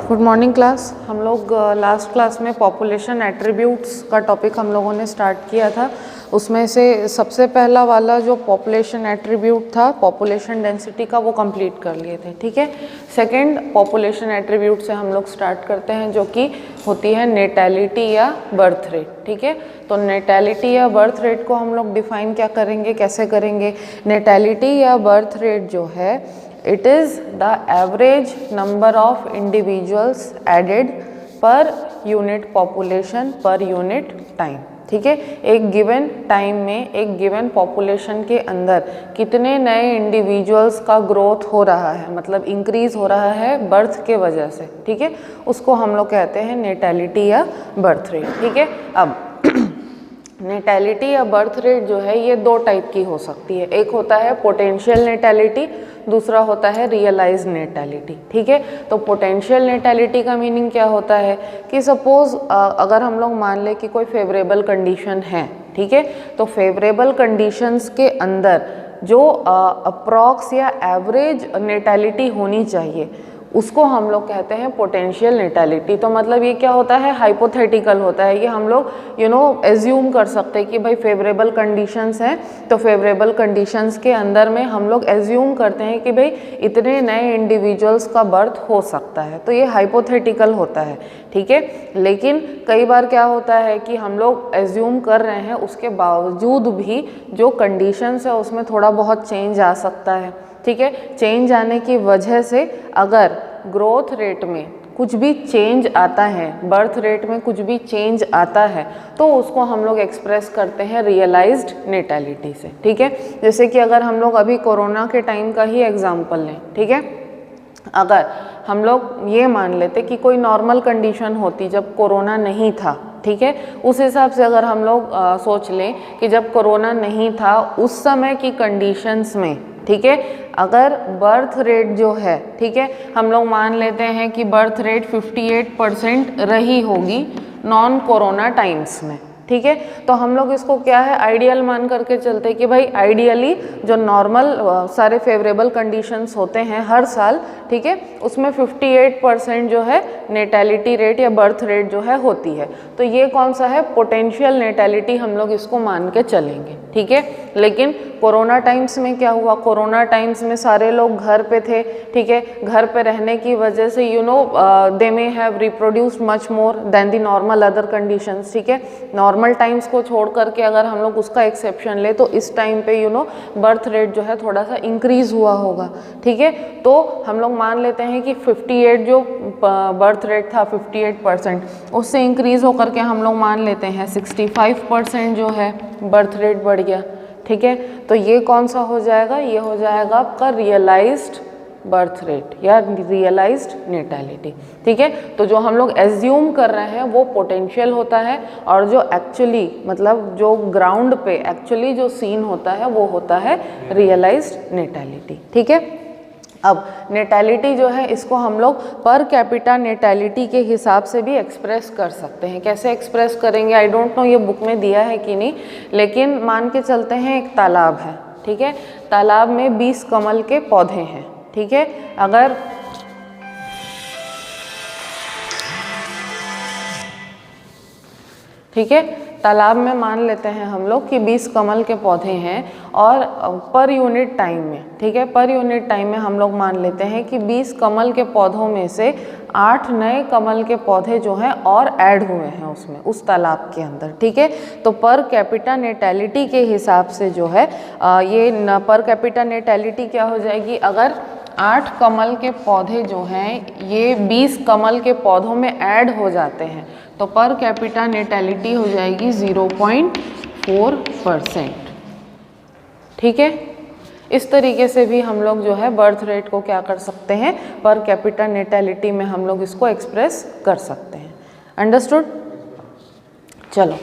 Good morning class. हम लोग last class में पॉपुलेशन एट्रीब्यूट्स का टॉपिक हम लोगों ने स्टार्ट किया था। उसमें से सबसे पहला वाला जो पॉपुलेशन एट्रीब्यूट था पॉपुलेशन डेंसिटी का, वो कंप्लीट कर लिए थे। ठीक है, सेकंड पॉपुलेशन एट्रीब्यूट से हम लोग स्टार्ट करते हैं जो कि होती है नेटैलिटी या बर्थ रेट। ठीक है, तो नेटैलिटी या बर्थ रेट को हम लोग डिफाइन क्या करेंगे, कैसे करेंगे? नेटैलिटी या बर्थ रेट जो है, it is the average number of individuals added per unit population per unit time। ठीक है, एक गिवन टाइम में एक गिवन पॉपुलेशन के अंदर कितने नए इंडिविजुअल्स का ग्रोथ हो रहा है, मतलब इंक्रीज हो रहा है बर्थ के वजह से। ठीक है, उसको हम लोग कहते हैं नेटैलिटी या बर्थ रेट। ठीक है, अब नेटैलिटी या बर्थ रेट जो है ये दो टाइप की हो सकती है। एक होता है पोटेंशियल नेटैलिटी, दूसरा होता है रियलाइज्ड नेटैलिटी। ठीक है, तो पोटेंशियल नेटैलिटी का मीनिंग क्या होता है कि सपोज अगर हम लोग मान लें कि कोई फेवरेबल कंडीशन है, ठीक है, तो फेवरेबल कंडीशंस के अंदर जो अप्रॉक्स या एवरेज नेटैलिटी होनी चाहिए उसको हम लोग कहते हैं पोटेंशियल नेटैलिटी। तो मतलब ये क्या होता है, हाइपोथेटिकल होता है। ये हम लोग एज्यूम कर सकते हैं कि भाई फेवरेबल कंडीशंस हैं, तो फेवरेबल कंडीशंस के अंदर में हम लोग एज्यूम करते हैं कि भाई इतने नए इंडिविजुअल्स का बर्थ हो सकता है। तो ये हाइपोथेटिकल होता है। ठीक है, लेकिन कई बार क्या होता है कि हम लोग एज्यूम कर रहे हैं, उसके बावजूद भी जो कंडीशंस है उसमें थोड़ा बहुत चेंज आ सकता है। ठीक है, चेंज आने की वजह से अगर ग्रोथ रेट में कुछ भी चेंज आता है, बर्थ रेट में कुछ भी चेंज आता है, तो उसको हम लोग एक्सप्रेस करते हैं रियलाइज्ड नेटैलिटी से। ठीक है, जैसे कि अगर हम लोग अभी कोरोना के टाइम का ही एग्जांपल लें, ठीक है, अगर हम लोग ये मान लेते कि कोई नॉर्मल कंडीशन होती जब कोरोना नहीं था, ठीक है, उस हिसाब से अगर हम लोग सोच लें कि जब कोरोना नहीं था उस समय की कंडीशंस में, ठीक है, अगर बर्थ रेट जो है, ठीक है, हम लोग मान लेते हैं कि बर्थ रेट 58% रही होगी नॉन कोरोना टाइम्स में। ठीक है, तो हम लोग इसको क्या है, आइडियल मान करके चलते हैं कि भाई आइडियली जो नॉर्मल सारे फेवरेबल कंडीशंस होते हैं हर साल, ठीक है, उसमें 58% जो है नेटैलिटी रेट या बर्थ रेट जो है होती है। तो ये कौन सा है, पोटेंशियल नेटैलिटी हम लोग इसको मान के चलेंगे। ठीक है, लेकिन कोरोना टाइम्स में क्या हुआ, कोरोना टाइम्स में सारे लोग घर पे थे। ठीक है, घर पे रहने की वजह से they may have reproduced much more than the normal other conditions. ठीक है, नॉर्मल टाइम्स को छोड़ करके अगर हम लोग उसका एक्सेप्शन ले तो इस टाइम पे बर्थ रेट जो है थोड़ा सा इंक्रीज हुआ होगा। ठीक है, तो हम लोग मान लेते हैं कि 58 जो बर्थ रेट था 58%, उससे इंक्रीज होकर के हम लोग मान लेते हैं 65% जो है बर्थ रेट बढ़ गया। ठीक है, तो ये कौन सा हो जाएगा, ये हो जाएगा आपका रियलाइज्ड बर्थ रेट या रियलाइज्ड नेटैलिटी। ठीक है, तो जो हम लोग एज्यूम कर रहे हैं वो पोटेंशियल होता है, और जो एक्चुअली मतलब जो ग्राउंड पे एक्चुअली जो सीन होता है वो होता है रियलाइज्ड नेटैलिटी। ठीक है, अब नेटैलिटी जो है इसको हम लोग पर कैपिटा नेटैलिटी के हिसाब से भी एक्सप्रेस कर सकते हैं। कैसे एक्सप्रेस करेंगे, आई डोंट नो ये बुक में दिया है कि नहीं, लेकिन मान के चलते हैं एक तालाब है। ठीक है, तालाब में 20 कमल के पौधे हैं। ठीक है, अगर ठीक है, तालाब में मान लेते हैं हम लोग कि 20 कमल के पौधे हैं, और पर यूनिट टाइम में, ठीक है, पर यूनिट टाइम में हम लोग मान लेते हैं कि 20 कमल के पौधों में से 8 नए कमल के पौधे जो हैं और ऐड हुए हैं उसमें, उस तालाब के अंदर। ठीक है, तो पर कैपिटा नेटैलिटी के हिसाब से जो है ये पर कैपिटा नेटैलिटी क्या हो जाएगी, अगर 8 कमल के पौधे जो हैं ये 20 कमल के पौधों में ऐड हो जाते हैं तो पर कैपिटा नेटैलिटी हो जाएगी 0.4%। ठीक है, इस तरीके से भी हम लोग जो है बर्थ रेट को क्या कर सकते हैं, पर कैपिटा नेटैलिटी में हम लोग इसको एक्सप्रेस कर सकते हैं। अंडरस्टूड? चलो,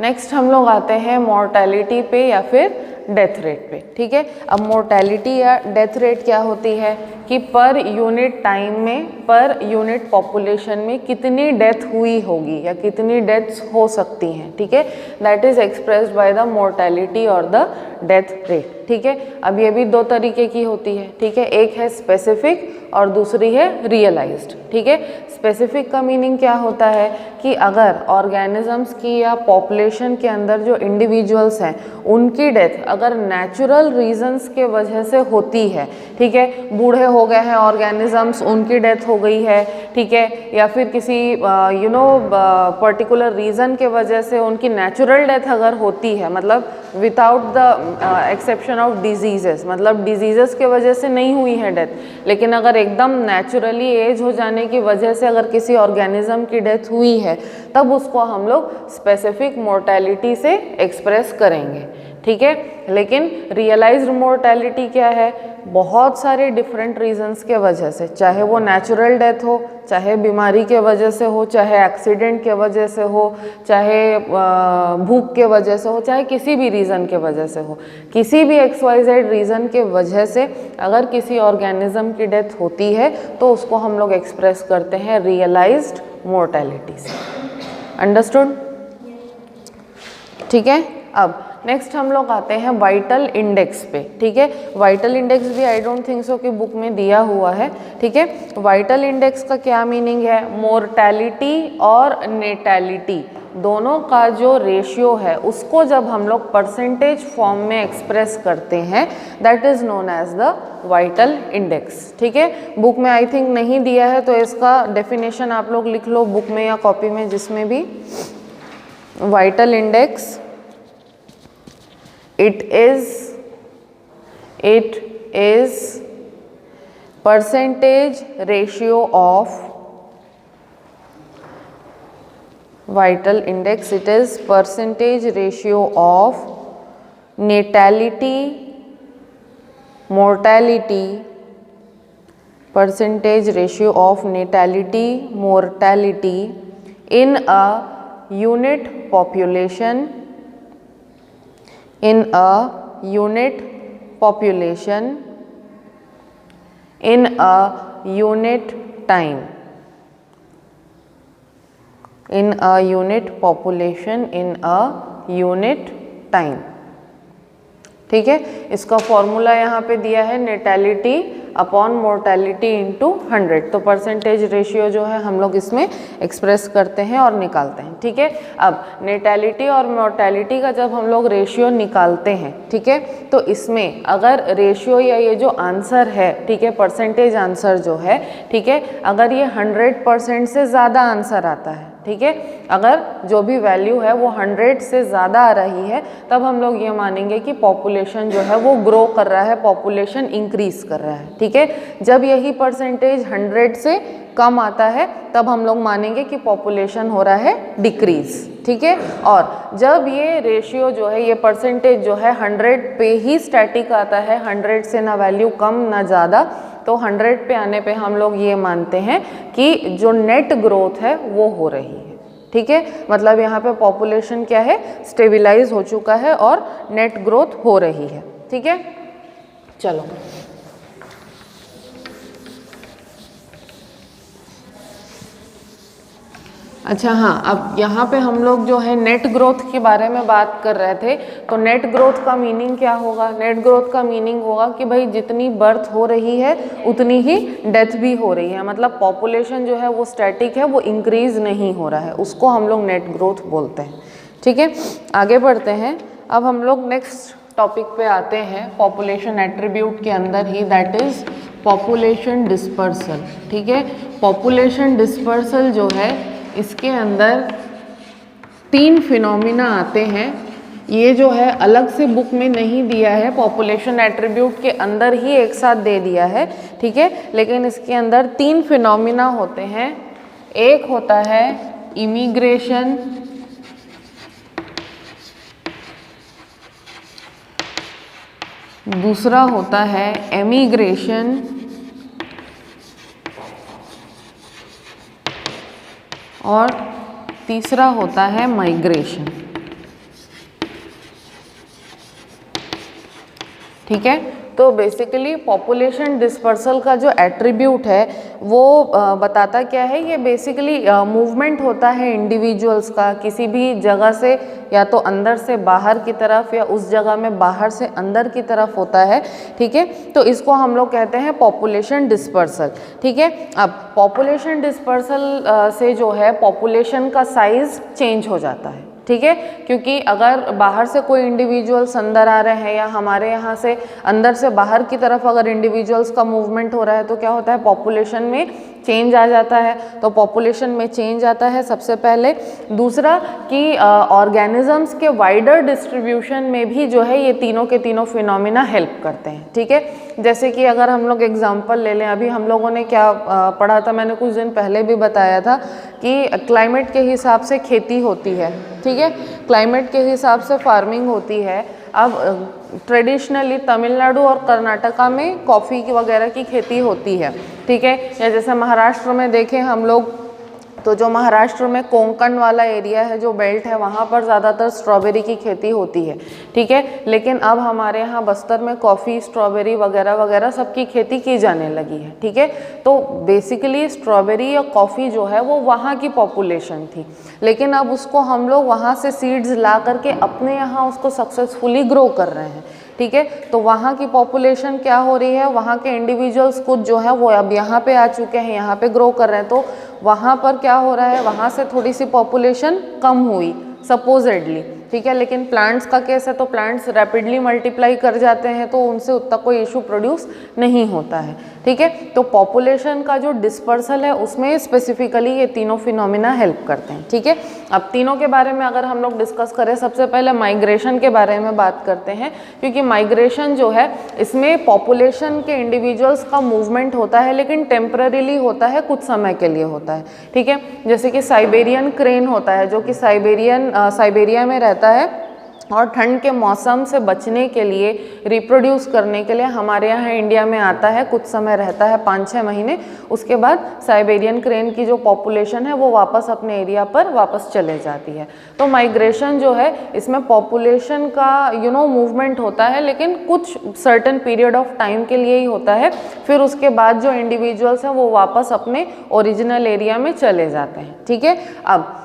नेक्स्ट हम लोग आते हैं मॉर्टेलिटी पे या फिर डेथ रेट पे। ठीक है, अब मोर्टेलिटी या डेथ रेट क्या होती है, कि पर यूनिट टाइम में, पर यूनिट पॉपुलेशन में कितनी डेथ हुई होगी या कितनी डेथ्स हो सकती हैं, ठीक है। That is expressed by the mortality और द डेथ रेट, ठीक है। अब ये भी दो तरीके की होती है, ठीक है। एक है स्पेसिफिक और दूसरी है रियलाइज्ड, ठीक है। स्पेसिफिक का मीनिंग क्या होता है कि अगर ऑर्गेनिजम्स की या पॉपुलेशन के अंदर जो इंडिविजुअल्स हैं उनकी डेथ अगर नेचुरल रीजंस के वजह से होती है, ठीक है, बूढ़े हो गए हैं ऑर्गेनिजम्स, उनकी डेथ हो गई है, ठीक है, या फिर किसी पर्टिकुलर रीज़न के वजह से उनकी नेचुरल डेथ अगर होती है, मतलब without the exception of diseases, मतलब डिजीजेस के वजह से नहीं हुई है डेथ, लेकिन अगर एकदम नेचुरली एज हो जाने की वजह से अगर किसी ऑर्गेनिज्म की डेथ हुई है, तब उसको हम लोग स्पेसिफिक मोर्टेलिटी से एक्सप्रेस करेंगे, ठीक है। लेकिन रियलाइज्ड मोर्टेलिटी क्या है, बहुत सारे डिफरेंट रीजंस के वजह से, चाहे वो नेचुरल डेथ हो, चाहे बीमारी के वजह से हो, चाहे एक्सीडेंट के वजह से हो, चाहे भूख के वजह से हो, चाहे किसी भी रीज़न के वजह से हो, किसी भी XYZ रीज़न के वजह से अगर किसी ऑर्गेनिज्म की डेथ होती है तो उसको हम लोग एक्सप्रेस करते हैं रियलाइज्ड मोर्टेलिटी से। अंडरस्टूड, ठीक है। अब नेक्स्ट हम लोग आते हैं वाइटल इंडेक्स पे, ठीक है। वाइटल इंडेक्स भी आई डोंट थिंक सो कि बुक में दिया हुआ है, ठीक है। वाइटल इंडेक्स का क्या मीनिंग है, मोर्टेलिटी और नेटैलिटी दोनों का जो रेशियो है उसको जब हम लोग परसेंटेज फॉर्म में एक्सप्रेस करते हैं, that is known as the vital index, ठीक है। बुक में आई थिंक नहीं दिया है तो इसका डेफिनेशन आप लोग लिख लो बुक में या कॉपी में, जिसमें भी। Vital index, it is percentage ratio of vital index, it is percentage ratio of natality, mortality, percentage ratio of natality, mortality in a unit population, in a unit population, in a unit time, in a unit population, in a unit time, ठीक है। इसका formula यहाँ पे दिया है natality upon mortality into 100, तो percentage ratio जो है हम लोग इसमें एक्सप्रेस करते हैं और निकालते हैं, ठीक है। अब नेटैलिटी और मोर्टेलिटी का जब हम लोग रेशियो निकालते हैं, ठीक है, तो इसमें अगर रेशियो या ये जो आंसर है, ठीक है, परसेंटेज आंसर जो है, ठीक है, अगर ये 100% से ज़्यादा आंसर आता है, ठीक है, अगर जो भी वैल्यू है वो 100 से ज़्यादा आ रही है, तब हम लोग ये मानेंगे कि पॉपुलेशन जो है वो ग्रो कर रहा है, पॉपुलेशन इंक्रीज कर रहा है, ठीक है। जब यही परसेंटेज 100 से कम आता है तब हम लोग मानेंगे कि पॉपुलेशन हो रहा है डिक्रीज, ठीक है। और जब ये रेशियो जो है, ये परसेंटेज जो है 100 पे ही स्टैटिक आता है, 100 से ना वैल्यू कम ना ज़्यादा, तो 100 पे आने पे हम लोग ये मानते हैं कि जो नेट ग्रोथ है वो हो रही है, ठीक है। मतलब यहाँ पे पॉपुलेशन क्या है, स्टेबिलाइज हो चुका है और नेट ग्रोथ हो रही है, ठीक है। चलो अच्छा, हाँ, अब यहाँ पे हम लोग जो है नेट ग्रोथ के बारे में बात कर रहे थे, तो नेट ग्रोथ का मीनिंग क्या होगा। नेट ग्रोथ का मीनिंग होगा कि भाई जितनी बर्थ हो रही है उतनी ही डेथ भी हो रही है, मतलब पॉपुलेशन जो है वो स्टैटिक है, वो इंक्रीज नहीं हो रहा है, उसको हम लोग नेट ग्रोथ बोलते हैं, ठीक है। आगे बढ़ते हैं, अब हम लोग नेक्स्ट टॉपिक पे आते हैं पॉपुलेशन एट्रीब्यूट के अंदर ही, दैट इज पॉपुलेशन डिस्पर्सल, ठीक है। पॉपुलेशन डिस्पर्सल जो है इसके अंदर 3 फिनोमिना आते हैं, ये जो है अलग से बुक में नहीं दिया है, पॉपुलेशन एट्रीब्यूट के अंदर ही एक साथ दे दिया है, ठीक है। लेकिन इसके अंदर 3 फिनोमिना होते हैं, एक होता है इमिग्रेशन, दूसरा होता है एमिग्रेशन और तीसरा होता है माइग्रेशन, ठीक है। तो बेसिकली पॉपुलेशन डिस्पर्सल का जो एट्रीब्यूट है वो बताता क्या है, ये बेसिकली मूवमेंट होता है इंडिविजुअल्स का किसी भी जगह से या तो अंदर से बाहर की तरफ या उस जगह में बाहर से अंदर की तरफ होता है, ठीक है। तो इसको हम लोग कहते हैं पॉपुलेशन डिस्पर्सल, ठीक है। अब पॉपुलेशन डिस्पर्सल से जो है पॉपुलेशन का साइज चेंज हो जाता है, ठीक है, क्योंकि अगर बाहर से कोई इंडिविजुअल्स अंदर आ रहे हैं या हमारे यहाँ से अंदर से बाहर की तरफ अगर इंडिविजुअल्स का मूवमेंट हो रहा है तो क्या होता है, पॉपुलेशन में चेंज आ जाता है। तो पॉपुलेशन में चेंज आता है सबसे पहले। दूसरा कि ऑर्गेनिजम्स के वाइडर डिस्ट्रीब्यूशन में भी जो है ये तीनों के तीनों फिनोमिना हेल्प करते हैं, ठीक है। जैसे कि अगर हम लोग एग्जांपल ले लें, अभी हम लोगों ने क्या पढ़ा था, मैंने कुछ दिन पहले भी बताया था कि क्लाइमेट के हिसाब से खेती होती है, ठीक है, क्लाइमेट के हिसाब से फार्मिंग होती है। अब ट्रेडिशनली तमिलनाडु और कर्नाटका में कॉफ़ी की वगैरह की खेती होती है, ठीक है। या जैसे महाराष्ट्र में देखें हम लोग, तो जो महाराष्ट्र में कोंकण वाला एरिया है, जो बेल्ट है, वहाँ पर ज़्यादातर स्ट्रॉबेरी की खेती होती है, ठीक है। लेकिन अब हमारे यहाँ बस्तर में कॉफ़ी, स्ट्रॉबेरी वगैरह वगैरह सबकी खेती की जाने लगी है, ठीक है। तो बेसिकली स्ट्रॉबेरी या कॉफ़ी जो है वो वहाँ की पॉपुलेशन थी, लेकिन अब उसको हम लोग वहाँ से सीड्स ला करके अपने यहाँ उसको सक्सेसफुली ग्रो कर रहे हैं, ठीक है। तो वहाँ की पॉपुलेशन क्या हो रही है, वहाँ के इंडिविजुअल्स खुद जो है वो अब यहाँ पे आ चुके हैं, यहाँ पे ग्रो कर रहे हैं। तो वहाँ पर क्या हो रहा है, वहाँ से थोड़ी सी पॉपुलेशन कम हुई सपोजेडली, ठीक है। लेकिन प्लांट्स का केस है तो प्लांट्स रैपिडली मल्टीप्लाई कर जाते हैं, तो उनसे उतना कोई इशू प्रोड्यूस नहीं होता है, ठीक है। तो पॉपुलेशन का जो डिस्पर्सल है उसमें स्पेसिफिकली ये तीनों फिनोमिना हेल्प करते हैं, ठीक है। अब तीनों के बारे में अगर हम लोग डिस्कस करें, सबसे पहले माइग्रेशन के बारे में बात करते हैं, क्योंकि माइग्रेशन जो है इसमें पॉपुलेशन के इंडिविजुअल्स का मूवमेंट होता है, लेकिन टेम्पररीली होता है, कुछ समय के लिए होता है, ठीक है। जैसे कि साइबेरियन क्रेन होता है जो कि साइबेरिया में रहता है और ठंड के मौसम से बचने के लिए, रिप्रोड्यूस करने के लिए हमारे यहाँ इंडिया में आता है, कुछ समय रहता है 5-6 महीने, उसके बाद साइबेरियन क्रेन की जो पॉपुलेशन है वो वापस अपने एरिया पर वापस चले जाती है। तो माइग्रेशन जो है इसमें पॉपुलेशन का मूवमेंट होता है, लेकिन कुछ सर्टेन पीरियड ऑफ टाइम के लिए ही होता है, फिर उसके बाद जो इंडिविजुअल्स हैं वो वापस अपने ओरिजिनल एरिया में चले जाते हैं, ठीक है। अब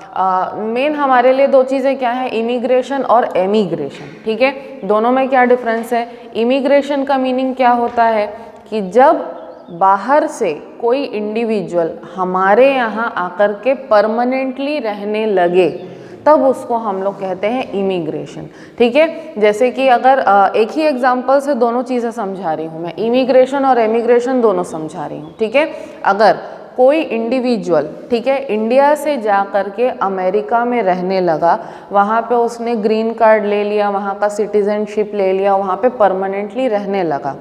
मेन हमारे लिए दो चीज़ें क्या है, इमिग्रेशन और एमिग्रेशन, ठीक है। दोनों में क्या डिफरेंस है। इमिग्रेशन का मीनिंग क्या होता है कि जब बाहर से कोई इंडिविजुअल हमारे यहाँ आकर के परमानेंटली रहने लगे, तब उसको हम लोग कहते हैं इमिग्रेशन, ठीक है। जैसे कि अगर एक ही एग्जांपल से दोनों चीज़ें समझा रही हूँ मैं, इमिग्रेशन और एमिग्रेशन दोनों समझा रही हूँ, ठीक है। अगर कोई इंडिविजुअल, ठीक है, इंडिया से जा कर के अमेरिका में रहने लगा, वहाँ पे उसने ग्रीन कार्ड ले लिया, वहाँ का सिटीजनशिप ले लिया, वहाँ पे परमानेंटली रहने लगा,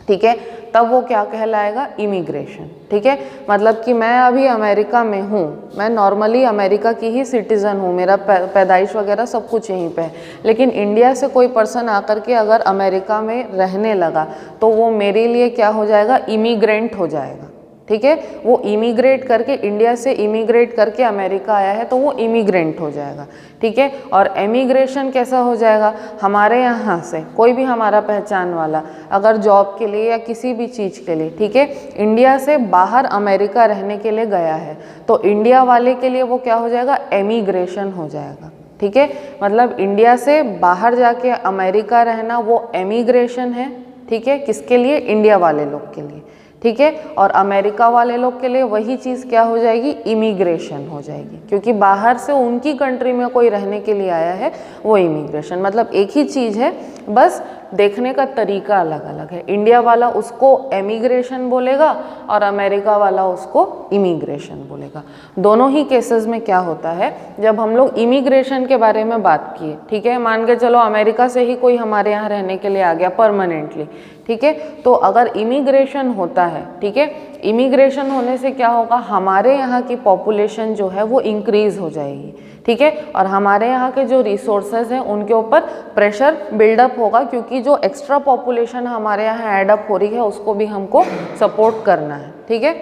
ठीक है, तब वो क्या कहलाएगा, इमिग्रेशन, ठीक है। मतलब कि मैं अभी अमेरिका में हूँ, मैं नॉर्मली अमेरिका की ही सिटीज़न हूँ, मेरा पैदाइश वगैरह सब कुछ यहीं पे है, लेकिन इंडिया से कोई पर्सन आकर के अगर अमेरिका में रहने लगा तो वो मेरे लिए क्या हो जाएगा, इमिग्रेंट हो जाएगा, ठीक है। वो इमिग्रेट करके, इंडिया से इमिग्रेट करके अमेरिका आया है तो वो इमिग्रेंट हो जाएगा, ठीक है। और एमिग्रेशन कैसा हो जाएगा, हमारे यहाँ से कोई भी हमारा पहचान वाला अगर जॉब के लिए या किसी भी चीज़ के लिए, ठीक है, इंडिया से बाहर अमेरिका रहने के लिए गया है, तो इंडिया वाले के लिए वो क्या हो जाएगा, एमिग्रेशन हो जाएगा, ठीक है। मतलब इंडिया से बाहर जाके अमेरिका रहना वो एमिग्रेशन है, ठीक है, किसके लिए, इंडिया वाले लोग के लिए, ठीक है। और अमेरिका वाले लोग के लिए वही चीज़ क्या हो जाएगी, इमिग्रेशन हो जाएगी, क्योंकि बाहर से उनकी कंट्री में कोई रहने के लिए आया है, वो इमिग्रेशन। मतलब एक ही चीज़ है, बस देखने का तरीका अलग अलग है। इंडिया वाला उसको एमिग्रेशन बोलेगा और अमेरिका वाला उसको इमिग्रेशन बोलेगा। दोनों ही केसेस में क्या होता है, जब हम लोग इमिग्रेशन के बारे में बात किए, ठीक है, मान के चलो अमेरिका से ही कोई हमारे यहाँ रहने के लिए आ गया परमानेंटली, ठीक है, तो अगर इमिग्रेशन होता है, ठीक है, इमिग्रेशन होने से क्या होगा, हमारे यहाँ की पॉपुलेशन जो है वो इंक्रीज़ हो जाएगी, ठीक है, और हमारे यहाँ के जो रिसोर्सेज हैं उनके ऊपर प्रेशर बिल्डअप होगा, क्योंकि जो एक्स्ट्रा पॉपुलेशन हमारे यहाँ ऐड अप हो रही है उसको भी हमको सपोर्ट करना है, ठीक है।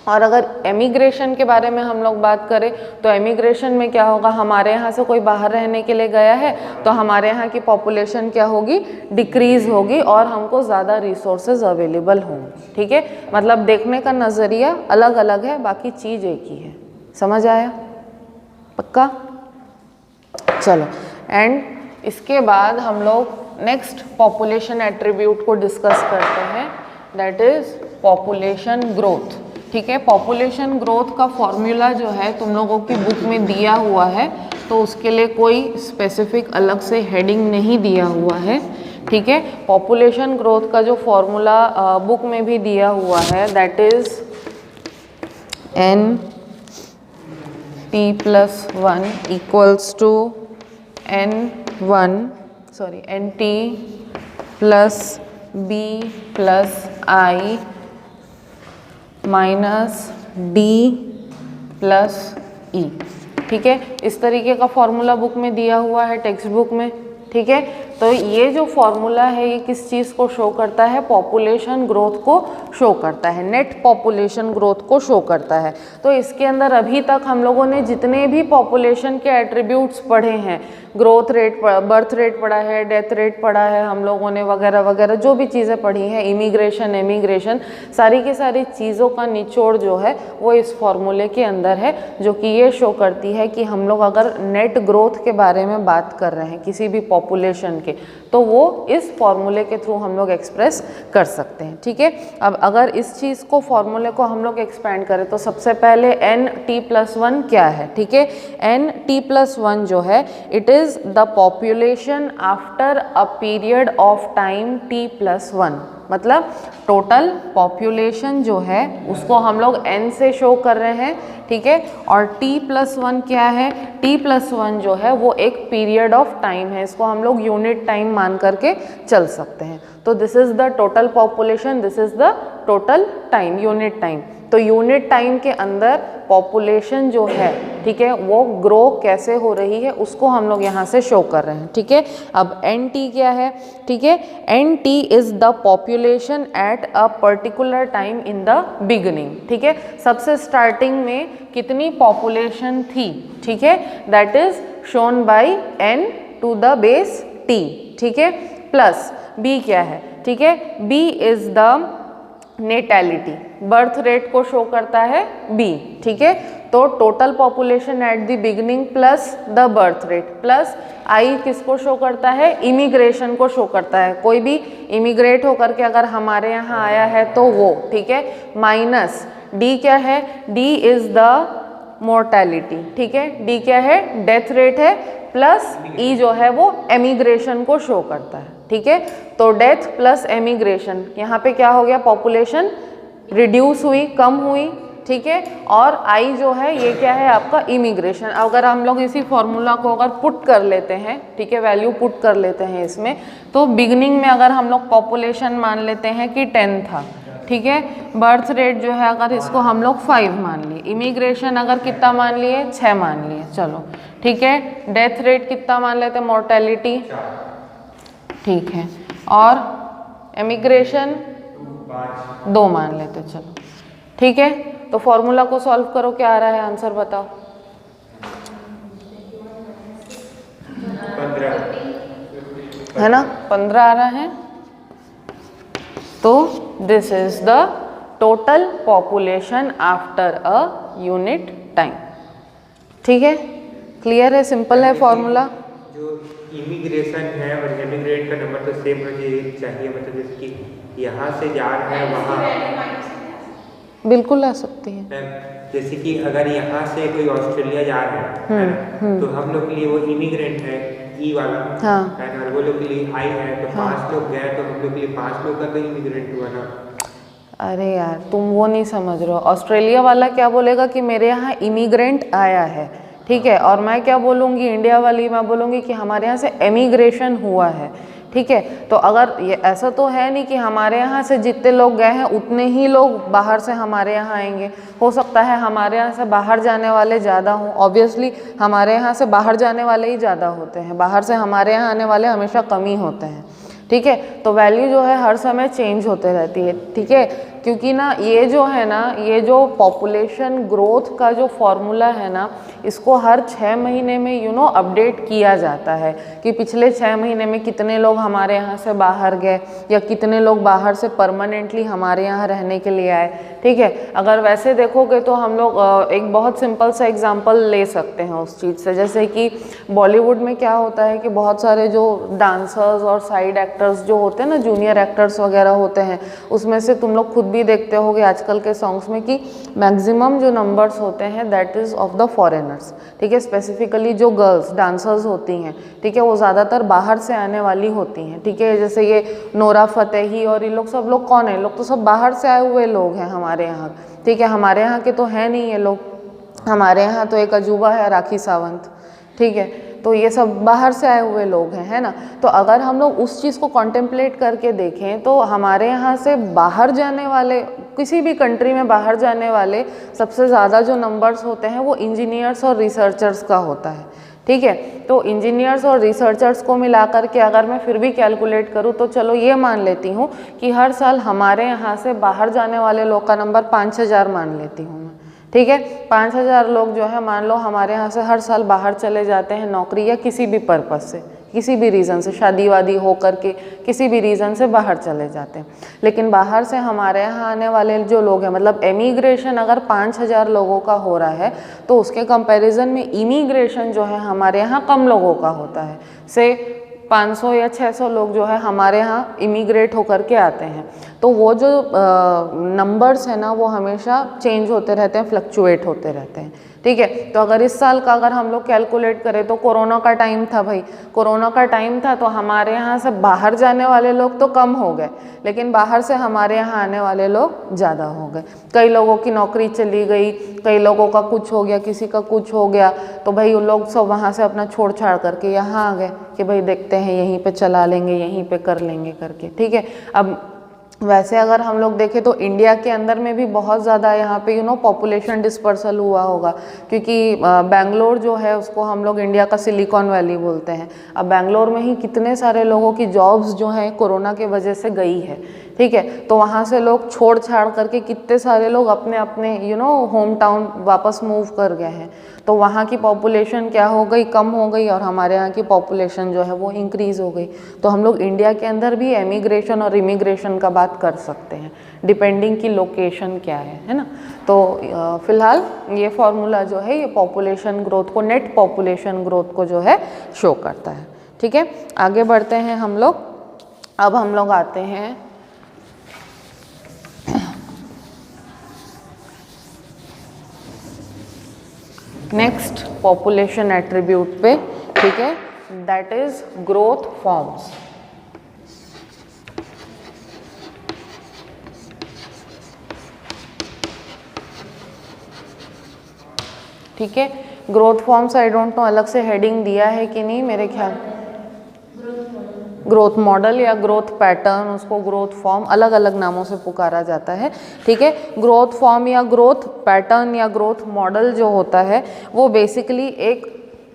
और अगर एमिग्रेशन के बारे में हम लोग बात करें तो एमिग्रेशन में क्या होगा, हमारे यहाँ से कोई बाहर रहने के लिए गया है तो हमारे यहाँ की पॉपुलेशन क्या होगी, डिक्रीज़ होगी और हमको ज़्यादा रिसोर्सेज अवेलेबल होंगे। ठीक है, मतलब देखने का नज़रिया अलग अलग है, बाकी चीज़ एक ही है। समझ आया? पक्का? चलो, एंड इसके बाद हम लोग नेक्स्ट पॉपुलेशन एट्रीब्यूट को डिस्कस करते हैं, दैट इज़ पॉपुलेशन ग्रोथ। ठीक है, पॉपुलेशन ग्रोथ का फॉर्मूला जो है तुम लोगों की बुक में दिया हुआ है, तो उसके लिए कोई स्पेसिफिक अलग से हेडिंग नहीं दिया हुआ है। ठीक है, पॉपुलेशन ग्रोथ का जो फॉर्मूला बुक में भी दिया हुआ है, that is NT+1 equals to NT plus B plus I minus D plus E। ठीक है, इस तरीके का फॉर्मूला बुक में दिया हुआ है, टेक्स्ट बुक में। ठीक है, तो ये जो फॉर्मूला है ये किस चीज़ को शो करता है, पॉपुलेशन ग्रोथ को शो करता है, नेट पॉपुलेशन ग्रोथ को शो करता है। तो इसके अंदर अभी तक हम लोगों ने जितने भी पॉपुलेशन के एट्रीब्यूट्स पढ़े हैं, ग्रोथ रेट, बर्थ रेट पढ़ा है, डेथ रेट पढ़ा है हम लोगों ने, वगैरह वगैरह जो भी चीज़ें पढ़ी हैं, इमिग्रेशन, एमिग्रेशन, सारी की सारी चीज़ों का निचोड़ जो है वो इस फॉर्मूले के अंदर है, जो कि ये शो करती है कि हम लोग अगर नेट ग्रोथ के बारे में बात कर रहे हैं किसी भी पॉपुलेशन के, तो वो इस फॉर्मूले के थ्रू हम लोग एक्सप्रेस कर सकते हैं। ठीक है, अब अगर इस चीज़ को, फॉर्मूले को हम लोग एक्सपेंड करें तो सबसे पहले NT+1 क्या है। ठीक है, NT+1 जो है it is the population after a period of time T+1, मतलब टोटल पॉपुलेशन जो है उसको हम लोग n से शो कर रहे हैं। ठीक है, और T+1 क्या है, T+1 जो है वो एक पीरियड ऑफ टाइम है, इसको हम लोग यूनिट टाइम मान करके चल सकते हैं। तो this is the total population, this is the total time, unit time. तो यूनिट टाइम के अंदर पॉपुलेशन जो है, ठीक है, वो ग्रो कैसे हो रही है उसको हम लोग यहाँ से शो कर रहे हैं। ठीक है, अब NT क्या है, ठीक है, NT is the population at a particular time in the beginning. ठीक है, सबसे स्टार्टिंग में कितनी पॉपुलेशन थी, ठीक है, that is shown by n to the base t। ठीक है, प्लस B क्या है, ठीक है, B is the natality, birth rate को शो करता है B। ठीक है, तो total population at the beginning plus the birth rate plus I किसको शो करता है, इमिग्रेशन को शो करता है, कोई भी इमिग्रेट होकर के अगर हमारे यहाँ आया है तो वो। ठीक है, माइनस D क्या है, D इज द मोर्टेलिटी। ठीक है, D क्या है, डेथ रेट है, प्लस E जो है वो एमिग्रेशन को शो करता है। ठीक है, तो डेथ प्लस एमिग्रेशन, यहाँ पे क्या हो गया, पॉपुलेशन रिड्यूस हुई, कम हुई। ठीक है, और I जो है ये क्या है आपका, इमिग्रेशन। अगर हम लोग इसी फॉर्मूला को अगर पुट कर लेते हैं, ठीक है, वैल्यू पुट कर लेते हैं इसमें, तो बिगनिंग में अगर हम लोग पॉपुलेशन मान लेते हैं कि 10 था, ठीक है, बर्थ रेट जो है अगर इसको हम लोग 5 मान लिए, इमिग्रेशन अगर कितना मान लिए, 6 मान लिए, चलो ठीक है, डेथ रेट कितना मान लेते, मोर्टेलिटी, ठीक है, और एमिग्रेशन 2 मान लेते, चलो ठीक है। तो फॉर्मूला को सॉल्व करो, क्या आ रहा है आंसर बताओ। 15 है ना, 15 आ रहा है। तो this is the total population after a unit time. ठीक है, क्लियर है, सिंपल है फॉर्मूला। जो इमिग्रेशन है और एमिग्रेट का नंबर तो सेम होना चाहिए, मतलब जैसे कि यहाँ से जा रहा है वहाँ बिल्कुल आ सकती है। जैसे कि अगर यहाँ से कोई ऑस्ट्रेलिया जा रहा है ना, तो हम लोग के लिए वो इमिग्रेंट है ई वाला, हाँ, है ना, वो लोग के लिए आई है, तो 5 लोग गए तो हम लोग के लिए 5 लोग का तो इमिग्रेंट हुआ ना। अरे यार तुम वो नहीं समझ रहे हो, ऑस्ट्रेलिया वाला क्या बोलेगा कि मेरे यहाँ इमिग्रेंट आया है, ठीक है, और मैं क्या बोलूँगी, इंडिया वाली मैं बोलूँगी कि हमारे यहाँ से एमिग्रेशन हुआ है। ठीक है, तो अगर ये ऐसा तो है नहीं कि हमारे यहाँ से जितने लोग गए हैं उतने ही लोग बाहर से हमारे यहाँ आएंगे। हो सकता है हमारे यहाँ से बाहर जाने वाले ज़्यादा हों, ऑब्वियसली हमारे यहाँ से बाहर जाने वाले ही ज़्यादा होते हैं, बाहर से हमारे यहाँ आने वाले हमेशा कम ही होते हैं। ठीक है, तो वैल्यू जो है हर समय चेंज होते रहती है। ठीक है, क्योंकि ना ये जो है ना, ये जो पॉपुलेशन ग्रोथ का जो फॉर्मूला है ना, इसको हर 6 महीने में अपडेट किया जाता है कि पिछले 6 महीने में कितने लोग हमारे यहाँ से बाहर गए या कितने लोग बाहर से परमानेंटली हमारे यहाँ रहने के लिए आए। ठीक है, अगर वैसे देखोगे तो हम लोग एक बहुत सिंपल सा एग्जांपल ले सकते हैं उस चीज़ से, जैसे कि बॉलीवुड में क्या होता है कि बहुत सारे जो डांसर्स और साइड एक्टर्स जो होते हैं ना, जूनियर एक्टर्स वगैरह होते हैं, उसमें से तुम लोग खुद भी देखते होगे आजकल के सॉन्ग्स में कि मैक्सिमम जो नंबर्स होते हैं that is of the foreigners. ठीक है, स्पेसिफिकली जो गर्ल्स डांसर्स होती हैं, ठीक है, वो ज़्यादातर बाहर से आने वाली होती हैं। ठीक है, जैसे ये नोरा फतेही और ये लोग सब लोग कौन है, लोग तो सब बाहर से आए हुए लोग हैं हमारे यहाँ। ठीक है, हमारे यहाँ के तो है नहीं ये लोग, हमारे यहाँ तो एक अजूबा है राखी सावंत। ठीक है, तो ये सब बाहर से आए हुए लोग हैं, है ना। तो अगर हम लोग उस चीज़ को कॉन्टेम्पलेट करके देखें तो हमारे यहाँ से बाहर जाने वाले, किसी भी कंट्री में बाहर जाने वाले सबसे ज़्यादा जो नंबर्स होते हैं वो इंजीनियर्स और रिसर्चर्स का होता है। ठीक है, तो इंजीनियर्स और रिसर्चर्स को मिलाकर के अगर मैं फिर भी कैलकुलेट करूँ तो चलो ये मान लेती हूँ कि हर साल हमारे यहाँ से बाहर जाने वाले लोग का नंबर 5000 मान लेती हूँ मैं। ठीक है, 5000 लोग जो है मान लो हमारे यहाँ से हर साल बाहर चले जाते हैं नौकरी या किसी भी पर्पज़ से, किसी भी रीज़न से, शादी वादी हो करके किसी भी रीज़न से बाहर चले जाते हैं। लेकिन बाहर से हमारे यहाँ आने वाले जो लोग हैं, मतलब एमिग्रेशन अगर 5000 लोगों का हो रहा है तो उसके कंपैरिजन में इमिग्रेशन जो है हमारे यहाँ कम लोगों का होता है। से 500 या 600 लोग जो है हमारे यहाँ इमिग्रेट होकर के आते हैं। तो वो जो नंबर्स है ना वो हमेशा चेंज होते रहते हैं, फ्लक्चुएट होते रहते हैं। ठीक है, तो अगर इस साल का अगर हम लोग कैलकुलेट करें तो कोरोना का टाइम था भाई, कोरोना का टाइम था तो हमारे यहाँ से बाहर जाने वाले लोग तो कम हो गए, लेकिन बाहर से हमारे यहाँ आने वाले लोग ज़्यादा हो गए। कई लोगों की नौकरी चली गई, कई लोगों का कुछ हो गया, किसी का कुछ हो गया, तो भाई उन लोग सब वहाँ से अपना छोड़ छाड़ करके यहाँ आ गए कि भाई देखते हैं यहीं पे चला लेंगे, यहीं पे कर लेंगे करके। ठीक है, अब वैसे अगर हम लोग देखें तो इंडिया के अंदर में भी बहुत ज़्यादा यहाँ पे पॉपुलेशन डिस्पर्सल हुआ होगा, क्योंकि बेंगलोर जो है उसको हम लोग इंडिया का सिलिकॉन वैली बोलते हैं। अब बेंगलोर में ही कितने सारे लोगों की जॉब्स जो हैं कोरोना के वजह से गई है। ठीक है, तो वहाँ से लोग छोड़ छाड़ करके कितने सारे लोग अपने अपने होम टाउन वापस मूव कर गए हैं। तो वहाँ की पॉपुलेशन क्या हो गई, कम हो गई, और हमारे यहाँ की पॉपुलेशन जो है वो इंक्रीज़ हो गई। तो हम लोग इंडिया के अंदर भी एमिग्रेशन और इमिग्रेशन का बात कर सकते हैं, डिपेंडिंग की लोकेशन क्या है ना। तो फिलहाल ये फॉर्मूला जो है ये पॉपुलेशन ग्रोथ को, नेट पॉपुलेशन ग्रोथ को जो है शो करता है। ठीक है, आगे बढ़ते हैं हम लोग। अब हम लोग आते हैं नेक्स्ट पॉपुलेशन एट्रीब्यूट पे। ठीक है, दैट इज ग्रोथ फॉर्म्स। ठीक है, growth forms I don't know अलग से हेडिंग दिया है कि नहीं, मेरे ख्याल ग्रोथ मॉडल या ग्रोथ पैटर्न, उसको ग्रोथ फॉर्म अलग अलग नामों से पुकारा जाता है। ठीक है, ग्रोथ फॉर्म या ग्रोथ पैटर्न या ग्रोथ मॉडल जो होता है वो बेसिकली एक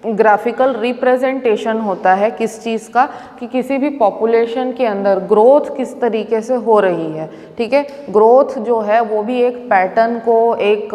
ग्राफिकल रिप्रेजेंटेशन होता है किस चीज़ का, कि किसी भी पॉपुलेशन के अंदर ग्रोथ किस तरीके से हो रही है। ठीक है, ग्रोथ जो है वो भी एक पैटर्न को, एक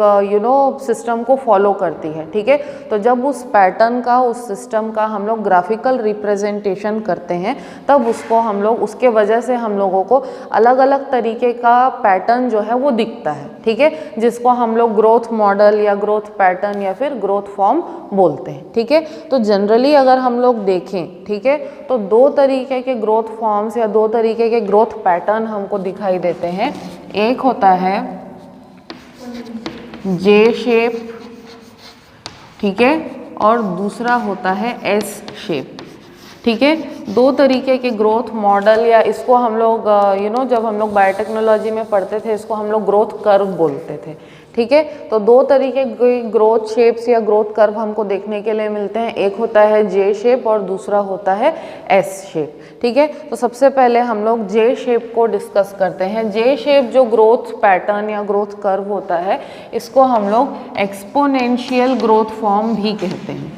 सिस्टम को फॉलो करती है। ठीक है, तो जब उस पैटर्न का, उस सिस्टम का हम लोग ग्राफिकल रिप्रेजेंटेशन करते हैं तब उसको हम लोग, उसके वजह से हम लोगों को अलग अलग तरीके का पैटर्न जो है वो दिखता है। ठीक है, जिसको हम लोग ग्रोथ मॉडल या ग्रोथ पैटर्न या फिर ग्रोथ फॉर्म बोलते हैं। ठीक है, तो जनरली अगर हम लोग देखें, ठीक है, तो दो तरीके के ग्रोथ फॉर्म्स या दो तरीके के ग्रोथ पैटर्न हमको दिखाई देते हैं। एक होता है जे शेप, ठीक है, और दूसरा होता है एस शेप। ठीक है, दो तरीके के ग्रोथ मॉडल, या इसको हम लोग जब हम लोग बायोटेक्नोलॉजी में पढ़ते थे इसको हम लोग ग्रोथ कर्व बोलते थे। ठीक है, तो दो तरीके के ग्रोथ शेप्स या ग्रोथ कर्व हमको देखने के लिए मिलते हैं। एक होता है जे शेप और दूसरा होता है एस शेप। ठीक है, तो सबसे पहले हम लोग जे शेप को डिस्कस करते हैं। जे शेप जो ग्रोथ पैटर्न या ग्रोथ कर्व होता है इसको हम लोग एक्सपोनेंशियल ग्रोथ फॉर्म भी कहते हैं।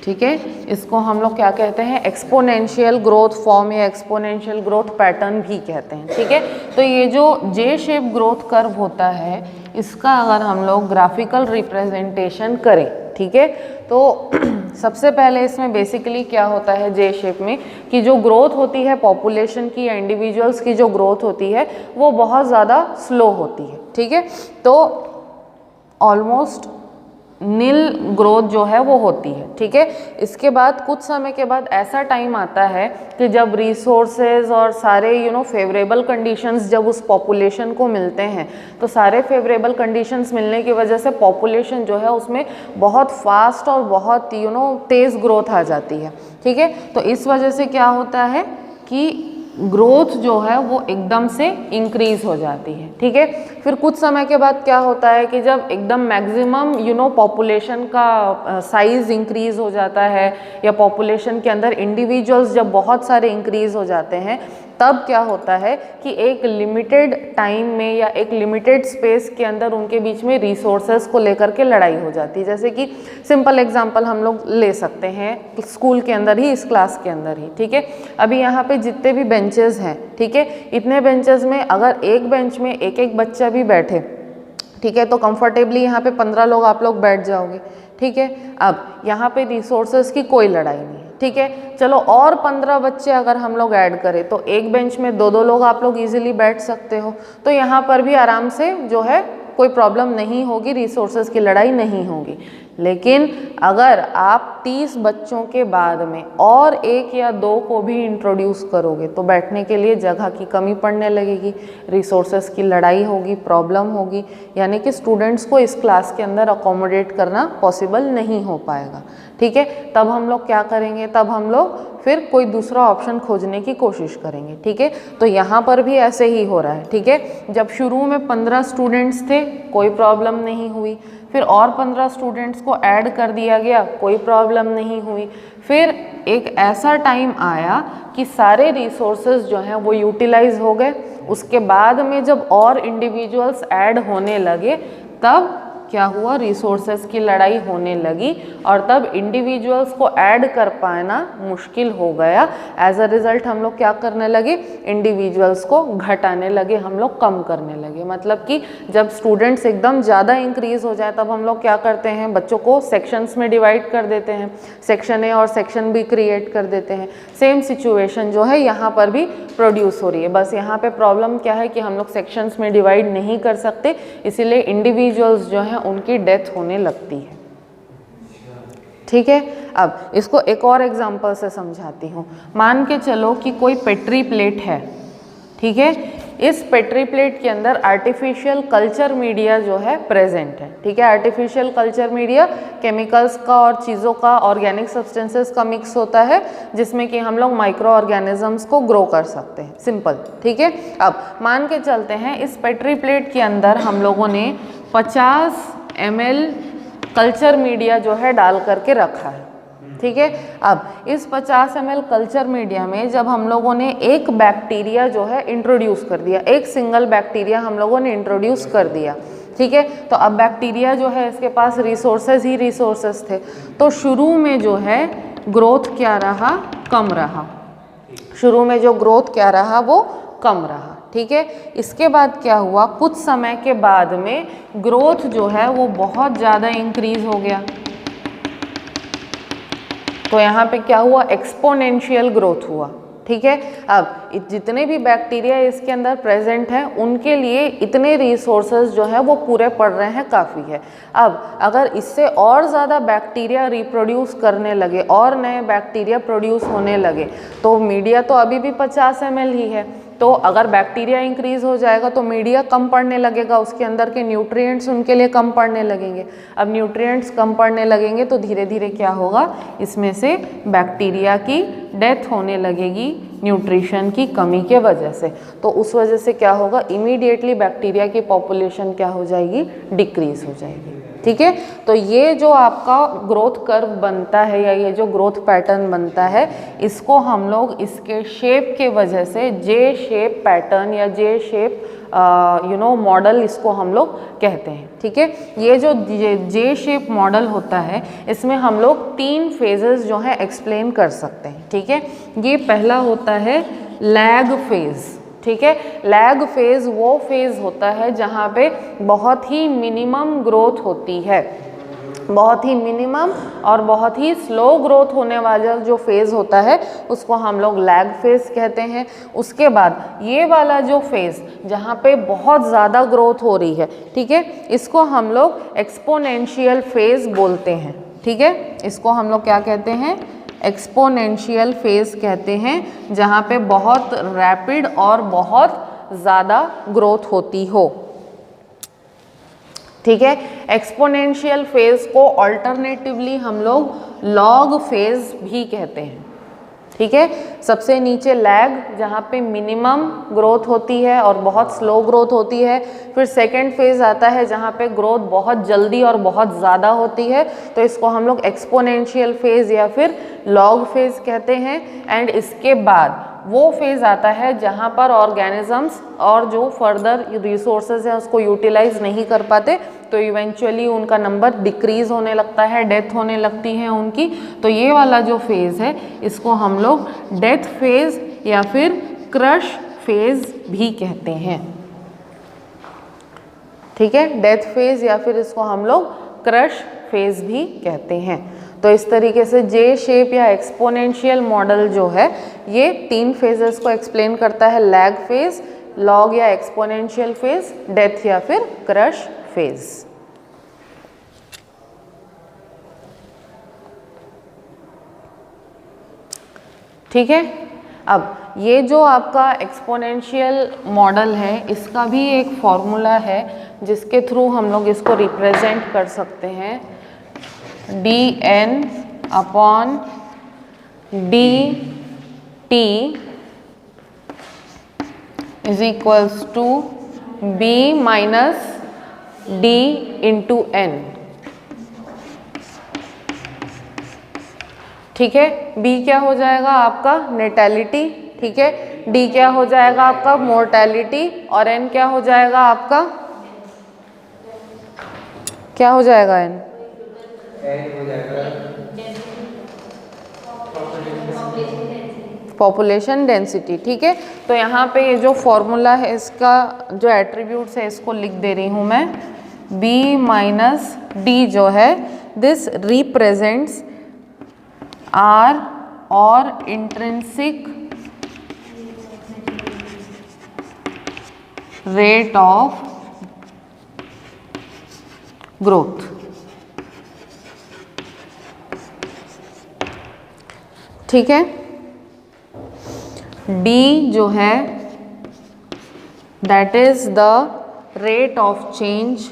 ठीक है, इसको हम लोग क्या कहते हैं, एक्सपोनेंशियल ग्रोथ फॉर्म या एक्सपोनेंशियल ग्रोथ पैटर्न भी कहते हैं। ठीक है, तो ये जो जे शेप ग्रोथ कर्व होता है, इसका अगर हम लोग ग्राफिकल रिप्रेजेंटेशन करें, ठीक है, तो सबसे पहले इसमें बेसिकली क्या होता है जे शेप में, कि जो ग्रोथ होती है पॉपुलेशन की या इंडिविजुअल्स की जो ग्रोथ होती है वो बहुत ज़्यादा स्लो होती है। ठीक है, तो ऑलमोस्ट नील ग्रोथ जो है वो होती है। ठीक है, इसके बाद कुछ समय के बाद ऐसा टाइम आता है कि जब रिसोर्सेज और सारे फेवरेबल कंडीशंस जब उस पॉपुलेशन को मिलते हैं, तो सारे फेवरेबल कंडीशंस मिलने की वजह से पॉपुलेशन जो है उसमें बहुत फास्ट और बहुत तेज़ ग्रोथ आ जाती है। ठीक है, तो इस वजह से क्या होता है कि ग्रोथ जो है वो एकदम से इंक्रीज हो जाती है। ठीक है, फिर कुछ समय के बाद क्या होता है कि जब एकदम मैक्सिमम पॉपुलेशन का साइज इंक्रीज हो जाता है, या पॉपुलेशन के अंदर इंडिविजुअल्स जब बहुत सारे इंक्रीज हो जाते हैं, तब क्या होता है कि एक लिमिटेड टाइम में या एक लिमिटेड स्पेस के अंदर उनके बीच में रिसोर्सेज को लेकर के लड़ाई हो जाती है। जैसे कि सिंपल एग्जांपल हम लोग ले सकते हैं स्कूल के अंदर ही, इस क्लास के अंदर ही। ठीक है, अभी यहाँ पे जितने भी बेंचेस हैं, ठीक है, इतने बेंचेस में अगर एक बेंच में एक एक बच्चा भी बैठे, ठीक है, तो कंफर्टेबली यहाँ पे 15 लोग आप लोग बैठ जाओगे। ठीक है, अब यहाँ पे रिसोर्सेज की कोई लड़ाई नहीं है। ठीक है, चलो और 15 बच्चे अगर हम लोग ऐड करें तो एक बेंच में 2-2 लोग आप लोग इजीली बैठ सकते हो, तो यहाँ पर भी आराम से जो है कोई प्रॉब्लम नहीं होगी, रिसोर्सेज की लड़ाई नहीं होगी। लेकिन अगर आप 30 बच्चों के बाद में और 1 या 2 को भी इंट्रोड्यूस करोगे तो बैठने के लिए जगह की कमी पड़ने लगेगी, रिसोर्सेज की लड़ाई होगी, प्रॉब्लम होगी, यानी कि स्टूडेंट्स को इस क्लास के अंदर अकोमोडेट करना पॉसिबल नहीं हो पाएगा। ठीक है, तब हम लोग क्या करेंगे, तब हम लोग फिर कोई दूसरा ऑप्शन खोजने की कोशिश करेंगे। ठीक है, तो यहाँ पर भी ऐसे ही हो रहा है। ठीक है, जब शुरू में 15 स्टूडेंट्स थे कोई प्रॉब्लम नहीं हुई, फिर और 15 स्टूडेंट्स को ऐड कर दिया गया, कोई प्रॉब्लम नहीं हुई, फिर एक ऐसा टाइम आया कि सारे रिसोर्सेज जो हैं वो यूटिलाइज हो गए। उसके बाद में जब और इंडिविजुअल्स ऐड होने लगे, तब क्या हुआ, रिसोर्सेज की लड़ाई होने लगी और तब इंडिविजुअल्स को ऐड कर पाना मुश्किल हो गया। एज अ रिज़ल्ट हम लोग क्या करने लगे, इंडिविजुअल्स को घटाने लगे, हम लोग कम करने लगे। मतलब कि जब स्टूडेंट्स एकदम ज़्यादा इंक्रीज हो जाए तब हम लोग क्या करते हैं, बच्चों को सेक्शंस में डिवाइड कर देते हैं, सेक्शन ए और सेक्शन बी क्रिएट कर देते हैं। सेम सिचुएशन जो है यहाँ पर भी प्रोड्यूस हो रही है। बस यहाँ पे प्रॉब्लम क्या है कि हम लोग सेक्शंस में डिवाइड नहीं कर सकते, इसीलिए इंडिविजुअल्स जो हैं उनकी डेथ होने लगती है। ठीक है, अब इसको एक और एग्जांपल से समझाती हूँ। मान के चलो कि कोई पेट्री प्लेट है, ठीक है, इस पेट्री प्लेट के अंदर आर्टिफिशियल कल्चर मीडिया जो है प्रेजेंट है। ठीक है, आर्टिफिशियल कल्चर मीडिया केमिकल्स का और चीज़ों का, ऑर्गेनिक सब्सटेंसेस का मिक्स होता है, जिसमें कि हम लोग माइक्रो ऑर्गेनिजम्स को ग्रो कर सकते हैं। सिंपल। ठीक है, अब मान के चलते हैं इस पेट्री प्लेट के अंदर हम लोगों ने 50 ml कल्चर मीडिया जो है डाल करके रखा है। ठीक है, अब इस 50 ml कल्चर मीडिया में जब हम लोगों ने एक बैक्टीरिया जो है इंट्रोड्यूस कर दिया, एक सिंगल बैक्टीरिया हम लोगों ने इंट्रोड्यूस कर दिया। ठीक है, तो अब बैक्टीरिया जो है इसके पास रिसोर्सेज ही रिसोर्सेज थे, तो शुरू में जो है ग्रोथ क्या रहा, कम रहा। शुरू में जो ग्रोथ क्या रहा, वो कम रहा। ठीक है, इसके बाद क्या हुआ, कुछ समय के बाद में ग्रोथ जो है वो बहुत ज़्यादा इंक्रीज हो गया। तो यहाँ पे क्या हुआ, एक्सपोनेंशियल ग्रोथ हुआ। ठीक है, अब जितने भी बैक्टीरिया इसके अंदर प्रेजेंट हैं उनके लिए इतने रिसोर्सेज जो है वो पूरे पड़ रहे हैं, काफ़ी है। अब अगर इससे और ज़्यादा बैक्टीरिया रिप्रोड्यूस करने लगे और नए बैक्टीरिया प्रोड्यूस होने लगे, तो मीडिया तो अभी भी 50 ml ही है, तो अगर बैक्टीरिया इंक्रीज हो जाएगा तो मीडिया कम पड़ने लगेगा, उसके अंदर के न्यूट्रिएंट्स उनके लिए कम पड़ने लगेंगे। अब न्यूट्रिएंट्स कम पड़ने लगेंगे तो धीरे धीरे क्या होगा, इसमें से बैक्टीरिया की डेथ होने लगेगी न्यूट्रिशन की कमी के वजह से। तो उस वजह से क्या होगा, इमीडिएटली बैक्टीरिया की पॉपुलेशन क्या हो जाएगी, डिक्रीज हो जाएगी। ठीक है, तो ये जो आपका ग्रोथ कर्व बनता है या ये जो ग्रोथ पैटर्न बनता है, इसको हम लोग इसके शेप के वजह से जे शेप पैटर्न या जे शेप मॉडल इसको हम लोग कहते हैं। ठीक है, ये जो जे शेप मॉडल होता है इसमें हम लोग 3 फेजेस जो है एक्सप्लेन कर सकते हैं। ठीक है, ये पहला होता है लैग फेज। ठीक है, लैग फेज वो फेज होता है जहाँ पे बहुत ही मिनिमम ग्रोथ होती है, बहुत ही मिनिमम और बहुत ही स्लो ग्रोथ होने वाला जो फेज़ होता है उसको हम लोग लैग फेज़ कहते हैं। उसके बाद ये वाला जो फेज़ जहाँ पे बहुत ज़्यादा ग्रोथ हो रही है, ठीक है, इसको हम लोग एक्सपोनेंशियल फेज़ बोलते हैं। ठीक है, इसको हम लोग क्या कहते हैं? एक्सपोनेंशियल फेज़ कहते हैं, जहाँ पे बहुत रैपिड और बहुत ज़्यादा ग्रोथ होती हो। ठीक है, एक्सपोनेंशियल फेज को अल्टरनेटिवली हम लोग लॉग फेज भी कहते हैं। ठीक है, सबसे नीचे लैग जहाँ पे मिनिमम ग्रोथ होती है और बहुत स्लो ग्रोथ होती है, फिर सेकेंड फेज आता है जहाँ पे ग्रोथ बहुत जल्दी और बहुत ज़्यादा होती है, तो इसको हम लोग एक्सपोनेंशियल फेज या फिर लॉग फेज कहते हैं। एंड इसके बाद वो फेज़ आता है जहाँ पर ऑर्गेनिजम्स और जो फर्दर रिसोर्सेज हैं उसको यूटिलाइज नहीं कर पाते, तो इवेंचुअली उनका नंबर डिक्रीज होने लगता है, डेथ होने लगती है उनकी। तो ये वाला जो फेज़ है इसको हम लोग डेथ फेज़ या फिर क्रश फेज़ भी कहते हैं। ठीक है, डेथ फेज़ या फिर इसको हम लोग क्रश फेज़ भी कहते हैं। तो इस तरीके से जे शेप या एक्सपोनेंशियल मॉडल जो है ये 3 फेजेस को एक्सप्लेन करता है, लैग फेज, लॉग या एक्सपोनेंशियल फेज, डेथ या फिर क्रश फेज। ठीक है, अब ये जो आपका एक्सपोनेंशियल मॉडल है इसका भी एक फॉर्मूला है जिसके थ्रू हम लोग इसको रिप्रेजेंट कर सकते हैं। dn upon dt is equals to b minus d into n। ठीक है, b क्या हो जाएगा आपका? नेटैलिटी। ठीक है, d क्या हो जाएगा आपका? मोर्टैलिटी। और n क्या हो जाएगा आपका? क्या हो जाएगा n? Population density. ठीक है, तो यहाँ पे ये जो फॉर्मूला है इसका जो एट्रीब्यूट्स है इसको लिख दे रही हूँ मैं। b माइनस डी जो है दिस रिप्रेजेंट्स r और इंट्रिंसिक रेट ऑफ ग्रोथ। ठीक है, d जो है that is the rate of change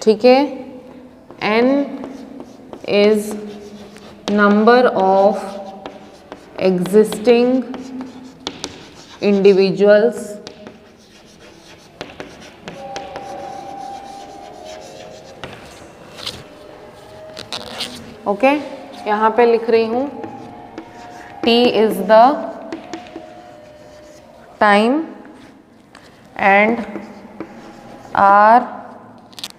ठीक है, n is number of existing individuals okay, यहाँ पे लिख रही हूँ t is the time and r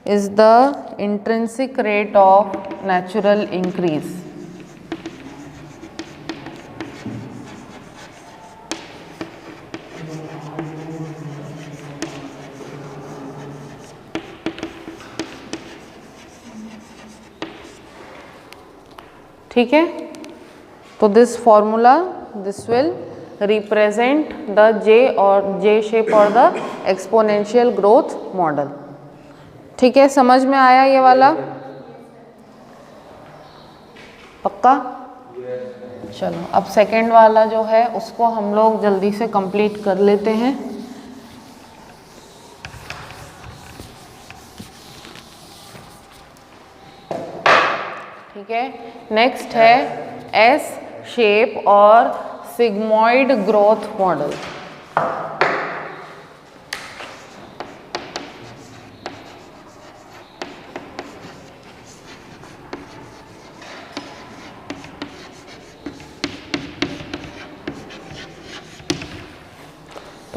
is the intrinsic rate of natural increase। ठीक है, तो this formula this will represent the J और जे शेप और द एक्सपोनेंशियल ग्रोथ मॉडल। ठीक है, समझ में आया ये वाला? पक्का? चलो, अब सेकंड वाला जो है उसको हम लोग जल्दी से कंप्लीट कर लेते हैं। ठीक है, नेक्स्ट है एस शेप और सिग्मॉइड ग्रोथ मॉडल।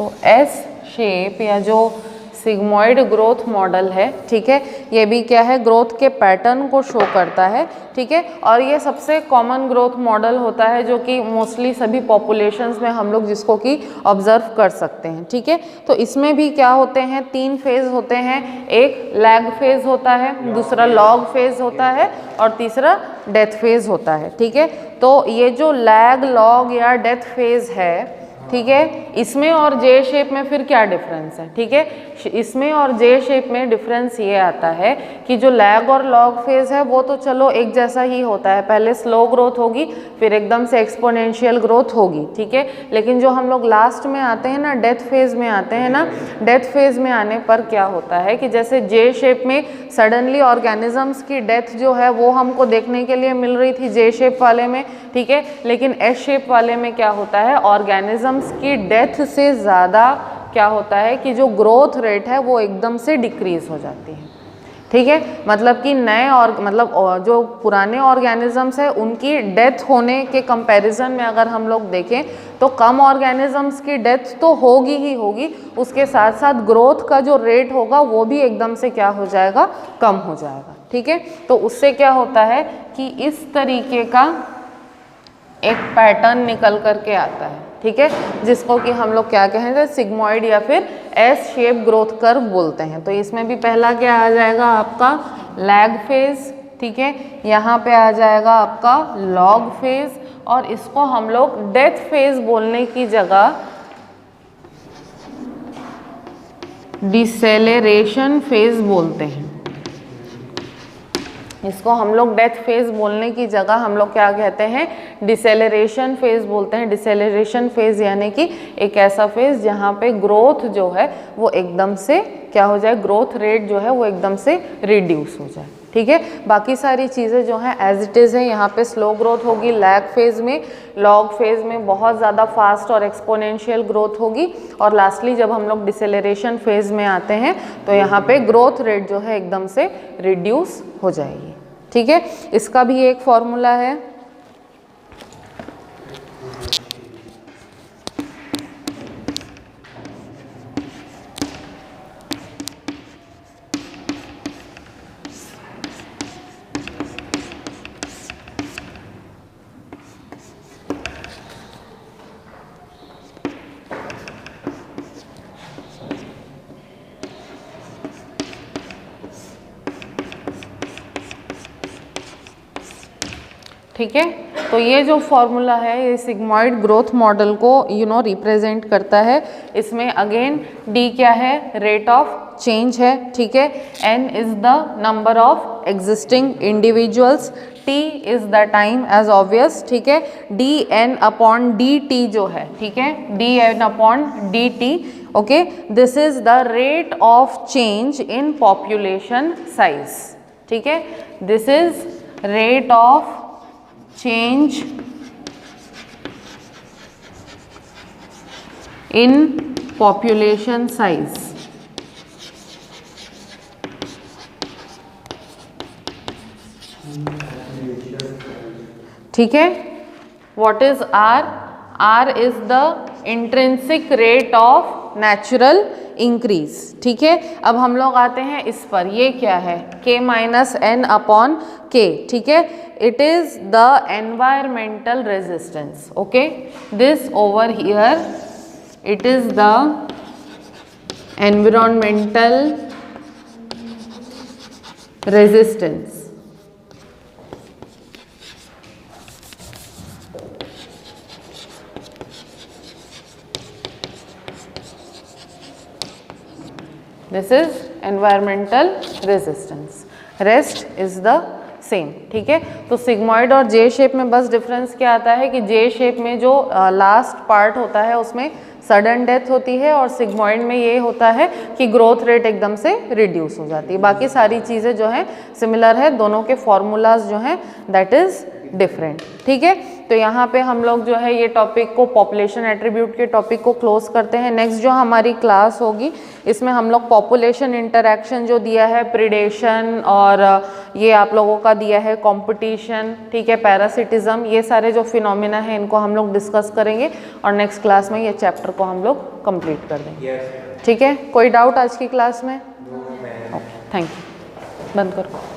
तो एस शेप या जो सिग्मॉइड ग्रोथ मॉडल है, ठीक है, ये भी क्या है, ग्रोथ के पैटर्न को शो करता है, ठीक है। और ये सबसे कॉमन ग्रोथ मॉडल होता है जो कि मोस्टली सभी पॉपुलेशंस में हम लोग जिसको कि ऑब्जर्व कर सकते हैं, ठीक है। तो इसमें भी क्या होते हैं, 3 फेज होते हैं, एक लैग फेज होता है, दूसरा लॉग फेज होता है और तीसरा डेथ फेज होता है, ठीक है। तो ये जो लैग, लॉग या डेथ फेज है, ठीक है, इसमें और जे शेप में फिर क्या डिफरेंस है, ठीक है। इसमें और जे शेप में डिफरेंस ये आता है कि जो लैग और लॉग फेज है वो तो चलो एक जैसा ही होता है, पहले स्लो ग्रोथ होगी फिर एकदम से एक्सपोनेंशियल ग्रोथ होगी, ठीक है। लेकिन जो हम लोग लास्ट में आते हैं ना, डेथ फेज में आते हैं ना, डेथ फेज में आने पर क्या होता है कि जैसे जे शेप में सडनली ऑर्गेनिजम्स की डेथ जो है वो हमको देखने के लिए मिल रही थी जे शेप वाले में, ठीक है। लेकिन एस शेप वाले में क्या होता है, ऑर्गेनिजम्स की डेथ से ज़्यादा क्या होता है कि जो ग्रोथ रेट है वो एकदम से डिक्रीज हो जाती है, ठीक है। मतलब कि नए और मतलब जो पुराने ऑर्गेनिजम्स है उनकी डेथ होने के कंपैरिजन में अगर हम लोग देखें तो कम ऑर्गेनिजम्स की डेथ तो होगी ही होगी, उसके साथ साथ ग्रोथ का जो रेट होगा वो भी एकदम से क्या हो जाएगा, कम हो जाएगा, ठीक है। तो उससे क्या होता है कि इस तरीके का एक पैटर्न निकल करके आता है, ठीक है, जिसको कि हम लोग क्या कहेंगे, सिग्मॉइड या फिर एस शेप ग्रोथ कर्व बोलते हैं। तो इसमें भी पहला क्या आ जाएगा आपका लैग फेज, ठीक है, यहाँ पे आ जाएगा आपका लॉग फेज और इसको हम लोग डेथ फेज बोलने की जगह डिसेलेरेशन फेज बोलते हैं। इसको हम लोग डेथ फेज बोलने की जगह हम लोग क्या कहते हैं, डिसेलरेशन फेज बोलते हैं। डिसेलरेशन फेज यानी कि एक ऐसा फेज जहाँ पे ग्रोथ जो है वो एकदम से क्या हो जाए, ग्रोथ रेट जो है वो एकदम से रिड्यूस हो जाए, ठीक है। बाकी सारी चीज़ें जो हैं एज इट इज़ है, यहाँ पे स्लो ग्रोथ होगी लैग फेज में, लॉग फेज में बहुत ज़्यादा फास्ट और एक्सपोनेंशियल ग्रोथ होगी और लास्टली जब हम लोग डिसेलरेशन फेज में आते हैं तो यहाँ पे ग्रोथ रेट जो है एकदम से रिड्यूस हो जाएगी, ठीक है। इसका भी एक फॉर्मूला है, ठीक है। तो ये जो फॉर्मूला है ये सिग्मॉइड ग्रोथ मॉडल को रिप्रेजेंट करता है। इसमें अगेन डी क्या है, रेट ऑफ चेंज है, ठीक है। N is the number of existing individuals, t is the time as obvious, ठीक है। D n upon d t जो है, ठीक है, d n upon d t, okay, this is the rate of change in population size, ठीक है। This is rate of change in population size, ठीक है। what is r? r is the intrinsic rate of natural increase, ठीक है। अब हम लोग आते हैं इस पर, ये क्या है, k माइनस एन अपॉन के, ठीक है। It is the environmental resistance, okay, this over here it is the environmental resistance, this is environmental resistance, rest is the same, ठीक है। तो सिग्मॉइड और जे शेप में बस डिफरेंस क्या आता है कि जे शेप में जो लास्ट पार्ट होता है उसमें सडन डेथ होती है और सिग्मॉइड में ये होता है कि ग्रोथ रेट एकदम से रिड्यूस हो जाती है। बाकी सारी चीज़ें जो हैं सिमिलर है, दोनों के फॉर्मूलाज जो हैं दैट इज डिफरेंट। ठीक है, तो यहाँ पे हम लोग जो है ये टॉपिक को, पॉपुलेशन एट्रीब्यूट के टॉपिक को क्लोज करते हैं। नेक्स्ट जो हमारी क्लास होगी इसमें हम लोग पॉपुलेशन इंटरैक्शन जो दिया है, प्रीडेशन और ये आप लोगों का दिया है कंपटीशन, ठीक है, पैरासिटिज्म, ये सारे जो फिनोमिना है इनको हम लोग डिस्कस करेंगे और नेक्स्ट क्लास में ये चैप्टर को हम लोग कंप्लीट कर देंगे। यस। ठीक है, कोई डाउट आज की क्लास में? No ma'am. Okay, thank you. बंद करो।